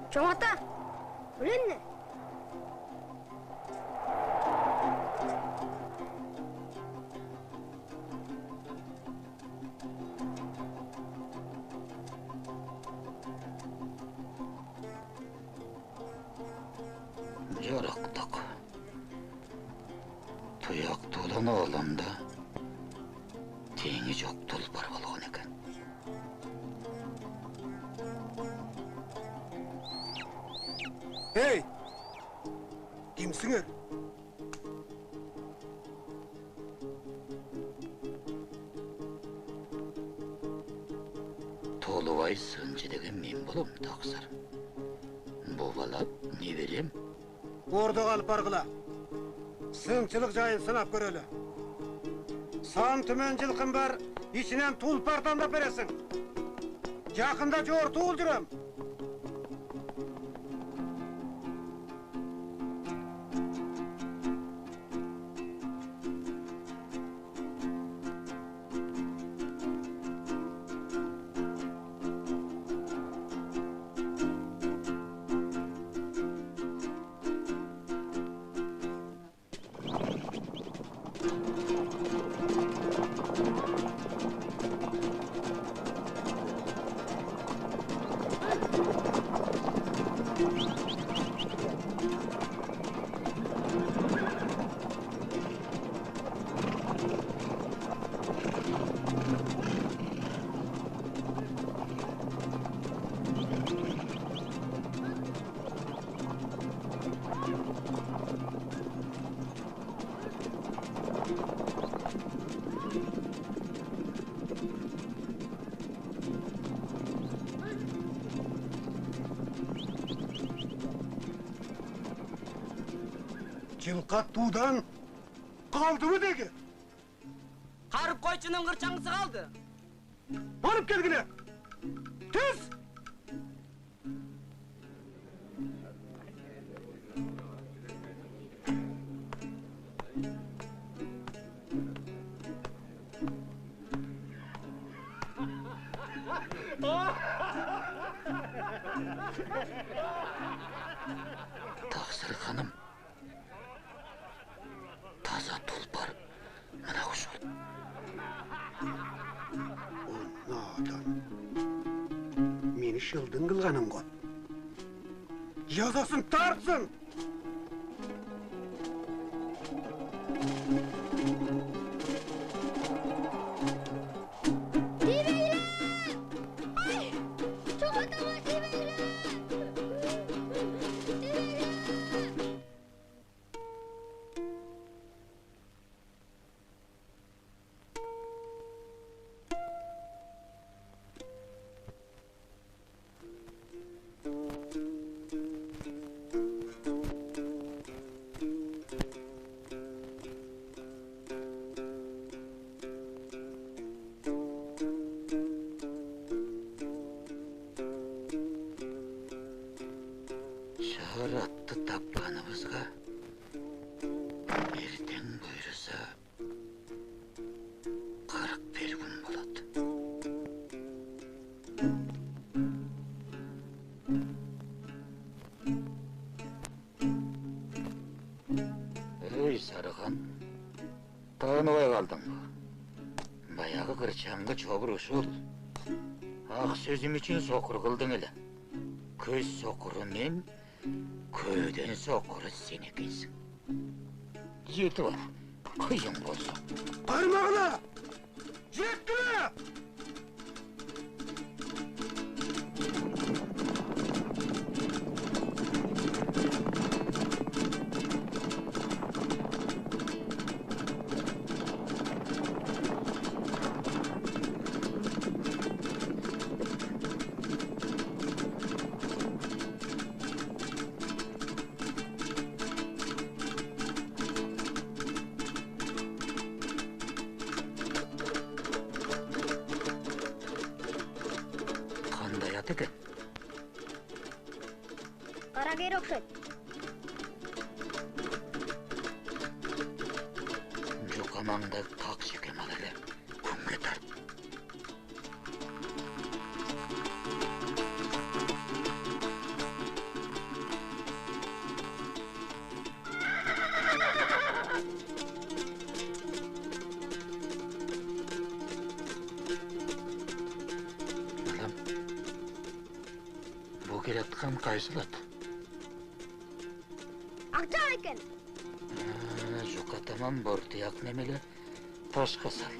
Чоң ата, білен не? Жарықтық. Тұяқты olan oğlanda теңі жоқ тұлпар болған екен. Ей! Кімсіңер? Толыбай сыншы деген мен болам, тақсыр. Бұл бала не берем? Орда қалып барғыла. Сынчылық жайын сынап көрелі. Сан түмен жылқын бар, ішінен тұлпар таңдап бересің. Жақында жор туыл жүрем. Жылқа тудан қалды ма деге? Қарып қойшының қырчаңғысы қалды. Барып келгіле! Тез! Тақсыр ханым, таза тұлпар мынау жол. Надан. Мені шылдың қылғаның ғой. Жазасын тартсын! Шаратты тапқанымызға ертең бұйырса 41 күн болады. Ей, Сарыхан, танымай қалдың ба? Баяғы қырчаңғы чобыр ұшыл. Ақ сөзім үшін соқыр қылдың әлі. Көз соқыры мен, көден соқыры сен екенсің. Жеті бар, қиын болса. Қармағына! Жеттілі! Екен. Қара кері ұқсайды. Жоқ амаңда тақ шекем алады. Күнге тарт. келатқан кайсылат? Акжан экен. Жука тамам бортияк немеле посқа сал.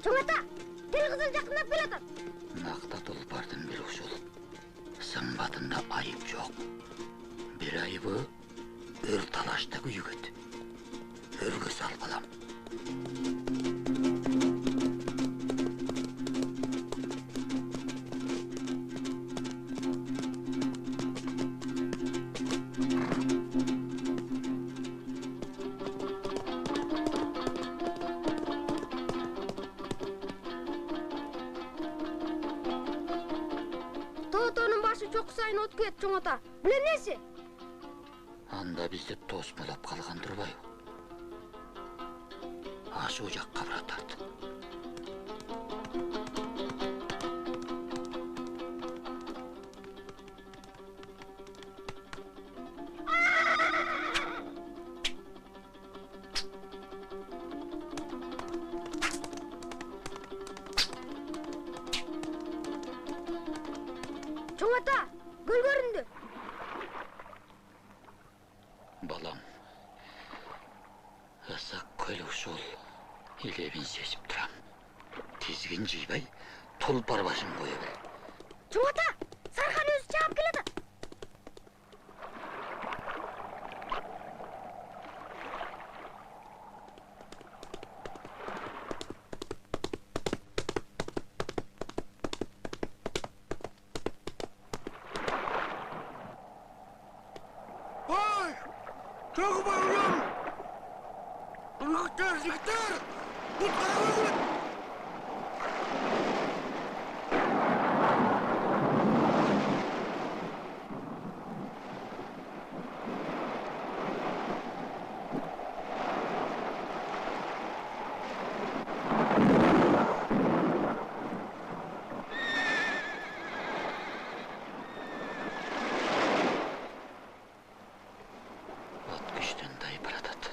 Чоң ата, тел кызыл жакындап келатат. Нақта тұлпардың бір ұшыл. Сымбатында айып жоқ. Bir айыбы өр талашта күйігет. Өргі сал балам. Тоотонун башы чоқ сайын от күйет, чоң ата. Бұл эмнеси? Анда бізді тосмалап қалған тұрбай. Ашу жаққа бұратады. Чоң ата, гөл көрүндү. Балам, ысак көл ушул илебин сезіп тұрам. Тезген жийбай, тұлпар башын қоя бер. Чоң ата, Сархан өзі чаап келатат. Ой! Çok bağırıyorum! Irgıtlar, zıgıtlar! Kurtlara bakın! От күштен тайып баратат.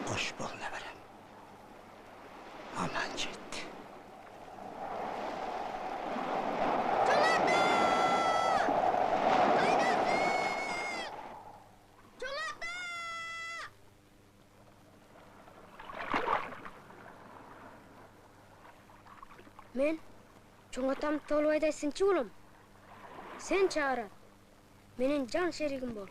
Қош бол, нәбәрем. Аман жетті. Чоң ата! Мен чоң атам Толбайдай сынчы болом. Сен чаарат. Менин жан шеригим бол.